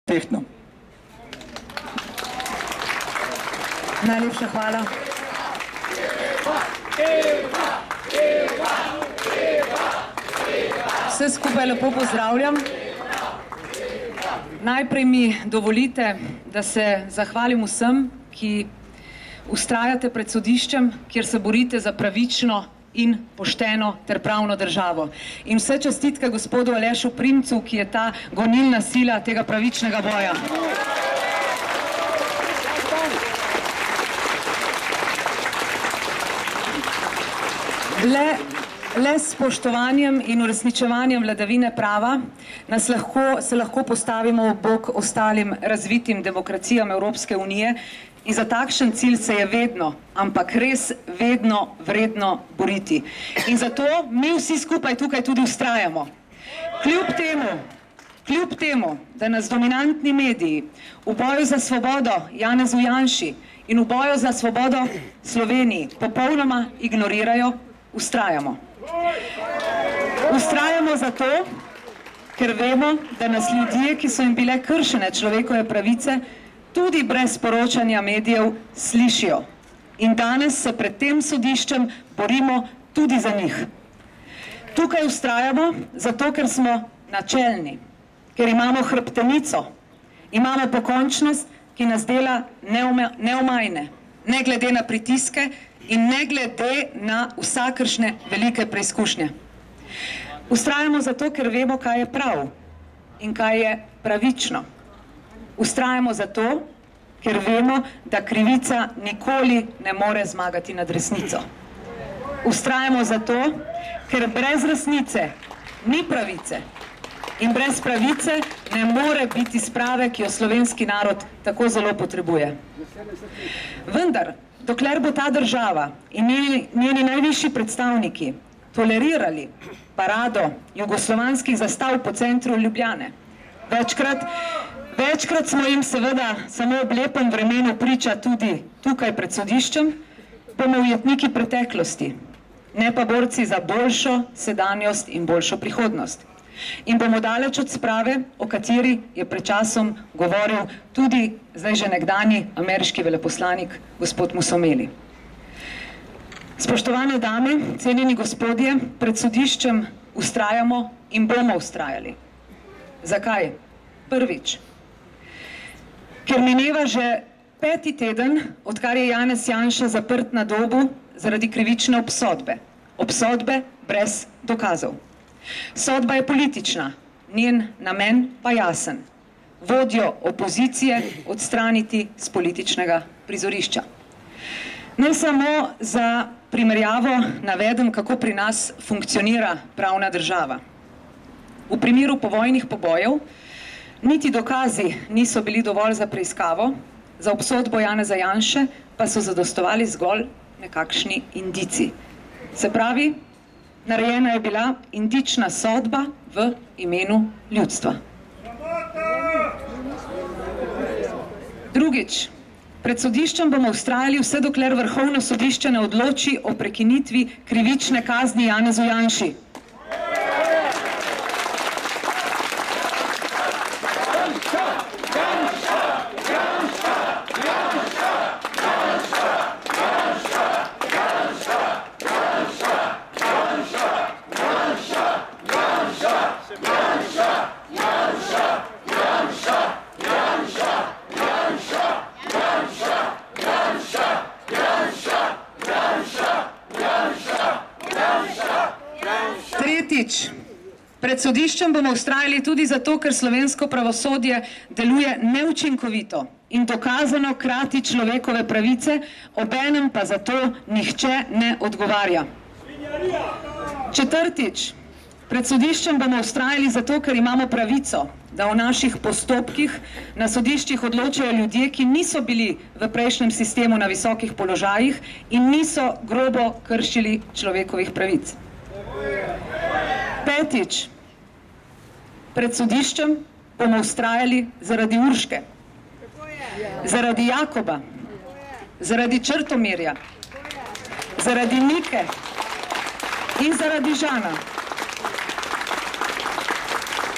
tehtno. Najlepša hvala. Vse skupaj lepo pozdravljam. Najprej mi dovolite, da se zahvalim vsem, ki vztrajate pred sodiščem, kjer se borite za pravično in pošteno ter pravno državo. In vse čestitke gospodu Alešu Primcu, ki je ta gonilna sila tega pravičnega boja. Le s spoštovanjem in uresničevanjem vladavine prava se lahko postavimo ob bok ostalim razvitim demokracijam Evropske unije in za takšen cilj se je vedno, ampak res vedno vredno boriti. In zato mi vsi skupaj tukaj tudi vztrajamo. Kljub temu, da nas dominantni mediji v boju za svobodo Janezu Janši in v boju za svobodo Sloveniji popolnoma ignorirajo, vztrajamo. Vztrajamo zato, ker vemo, da nas ljudje, ki so jim bile kršene človekove pravice, tudi brez poročanja medijev slišijo. In danes se pred tem sodiščem borimo tudi za njih. Tukaj vztrajamo zato, ker smo načelni, ker imamo hrbtenico, imamo pokončnost, ki nas dela neomajne, ne glede na pritiske in ne glede na vsakršne velike preizkušnje. Vztrajamo zato, ker vemo, kaj je prav in kaj je pravično. Vztrajamo zato, ker vemo, da krivica nikoli ne more zmagati nad resnico. Vztrajamo zato, ker brez resnice ni pravice in brez pravice ne more biti sprave, ki jo slovenski narod tako zelo potrebuje. Vendar, dokler bo ta država in njeni najvišji predstavniki tolerirali parado jugoslovanskih zastav po centru Ljubljane, večkrat smo jim seveda samo ob lepem vremenu priča tudi tukaj pred sodiščem, bomo ujetniki preteklosti, ne pa borci za boljšo sedanjost in boljšo prihodnost. In bomo daleč od sprave, o kateri je pred časom govoril tudi zdaj že nekdanji ameriški veleposlanik gospod Musomeli. Spoštovane dame, cenjeni gospodje, pred sodiščem vztrajamo in bomo vztrajali. Zakaj? Prvič, ker mineva že 5. teden, odkar je Janez Janša zaprt na Dobu zaradi krivične obsodbe. Obsodbe brez dokazov. Sodba je politična, njen namen pa jasen. Vodjo opozicije odstraniti z političnega prizorišča. Naj samo za primerjavo navedem, kako pri nas funkcionira pravna država. V primeru povojnih pobojev niti dokazi niso bili dovolj za preiskavo, za obsodbo Janeza Janše pa so zadostovali zgolj nekakšni indici. Se pravi, narejena je bila indična sodba v imenu ljudstva. Drugič, pred sodiščem bomo vztrajali vse dokler Vrhovno sodišče ne odloči o prekinitvi krivične kazni Janezu Janši. Tretjič, pred sodiščem bomo vztrajali tudi zato, ker slovensko pravosodje deluje neučinkovito in dokazano krati človekove pravice, obenem pa zato nihče ne odgovarja. Četrtič, pred sodiščem bomo vztrajali zato, ker imamo pravico, da v naših postopkih na sodiščih odločajo ljudje, ki niso bili v prejšnjem sistemu na visokih položajih in niso grobo kršili človekovih pravic. Petič, pred sodiščem bomo vztrajali zaradi Urške, zaradi Jakoba, zaradi Črtomirja, zaradi Nike in zaradi Žana,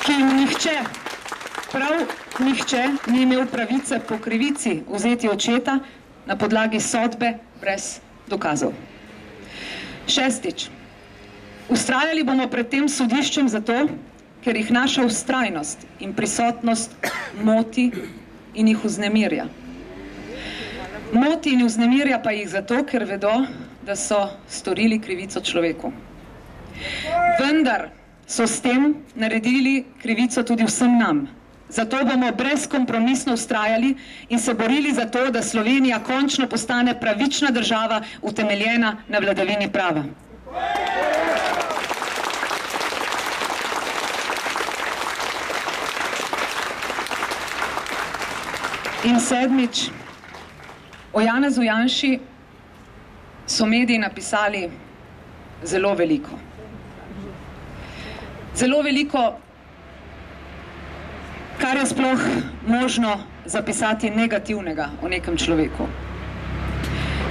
ki jim nihče, prav nihče ni imel pravice po krivici vzeti očeta na podlagi sodbe brez dokazov. Šestič. Vztrajali bomo pred tem sodiščem zato, ker jih naša vztrajnost in prisotnost moti in jih vznemirja. Moti in vznemirja pa jih zato, ker vedo, da so storili krivico človeku. Vendar so s tem naredili krivico tudi vsem nam. Zato bomo brezkompromisno vztrajali in se borili za to, da Slovenija končno postane pravična država, utemeljena na vladavini prava. In sedmič, o Janezu Janši so mediji napisali zelo veliko. Zelo veliko, kar je sploh možno zapisati negativnega o nekem človeku.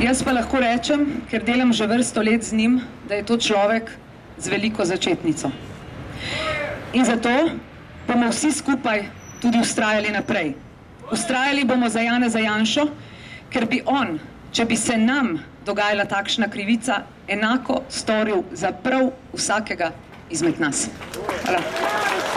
Jaz pa lahko rečem, ker delam že vrsto let z njim, da je to človek z veliko začetnico. In zato bomo vsi skupaj tudi vztrajali naprej. Vztrajali bomo za Janeza Janšo, ker bi on, če bi se nam dogajala takšna krivica, enako storil za prav vsakega izmed nas. Hvala.